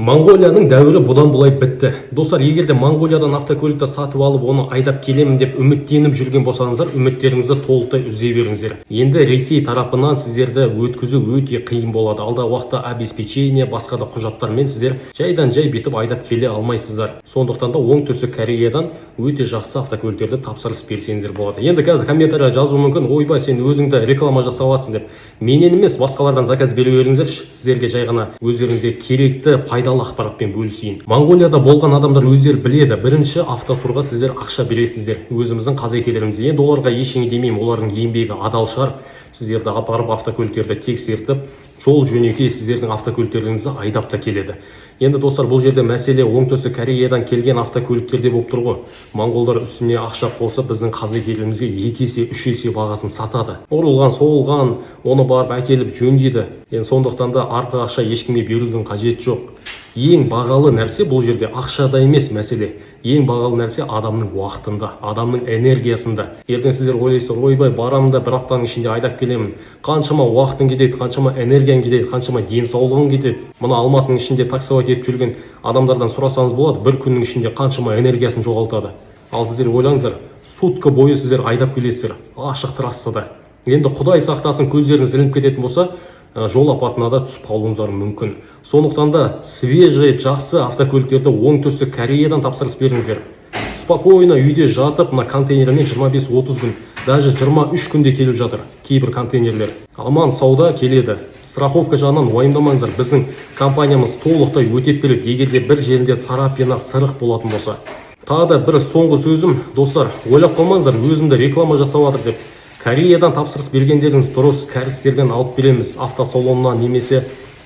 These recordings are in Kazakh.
Моңғолияның дәуірі бұдан бұлай бітті. Достар, егерде Моңғолиядан автокөлікті сатып алып, оны айдап келемін деп үміттеніп жүрген болсаңыздар, үміттеріңізді толықтай үзе беріңіздер. Енді Ресей тарапынан сіздерді өткізу өте қиын болады. Алдағы уақытта обеспечение, басқа да құжаттармен сіздер жайдан жай бетіп айдап келе алмайсыздар. Сондықтан да оңтүстік Кореядан өте жақсы автокөліктерді тапсырыс берсеңіздер болады. Енді қазір комментария жазу мүмкін: ойбай, сен өзіңді реклама жасап жатсың деп. Менен емес, басқалардан заказ бере беріңіздер. Сіздерге жай ғана өздеріңізге керекті пайдалы ақпаратпен бөлісейін. Моңғолияда болған адамдар өздері біледі. Бірінші автотурға сіздер ақша бересіздер. Өзіміздің қазекелеріміз. Енді оларға ештеңе демеймін. Олардың еңбегі адал шығар. Сіздерді апарып автокөліктерді тексертіп, жол жөнекей сіздердің автокөліктеріңізді айдап та келеді. Енді достар, бұл жерде мәселе оңтүстік Кореядан келген автокөліктерде болып тұр ғой. Моңғолдар үстіне ақша қосып, біздің қазекелерімізге 2 есе, 3 есе бағасын сатады. Ұрылған, соғылған, оны барып әкеліп жөндейді. Енді сондықтан да артық ақша ешкімге берудің қажеті жоқ. Ең бағалы нәрсе бұл жерде ақшада емес мәселе. Ең бағалы нәрсе адамның уақытында, адамның энергиясында. Ертең сіздер ойлайсыздар: ойбай, барамын да бір аптаның ішінде айдап келемін. Қаншама уақытың кетеді, қаншама энергияң кетеді, қаншама денсаулығың кетеді. Мұны Алматының ішінде таксовать етіп жүрген адамдардан сұрасаңыз болады, бір күннің ішінде қаншама энергиясын жоғалтады. Ал сіздер ойлаңыздар, сутка бойы сіздер айдап келесіздер ашық трассада. Енді Құдай сақтасын, көздеріңіз ілініп кететін болса, жол апатына да түсіп қалуыңыздар мүмкін. Сондықтан да свежий, жақсы автокөліктерді оңтүстік Кореядан тапсырыс беріңіздер. Спокойно үйде жатып, мына контейнермен 25-30 күн, даже 23 күнде келіп жатыр кейбір контейнерлер. Аман сауда келеді. Страховка жағынан уайымдамаңыздар. Біздің компаниямыз толықтай өтеп береді, егерде бір жерінде царапина, сырық болатын болса. Тағы да бір соңғы сөзім, достар, ойлап қалмаңыздар, өзімді реклама жасап жатыр деп. Кореядан тапсырыс бергендеріңіз дұрыс, кәрістерден алып береміз, автосалоннан немесе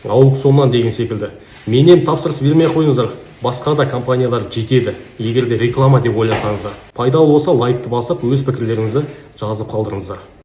аукционнан деген секілді. Менен тапсырыс бермей қойыңыздар, басқа да компаниялар жетеді, егерде реклама деп ойласаңыздар. Пайдалы болса лайкты басып, өз пікірлеріңізді жазып қалдырыңыздар.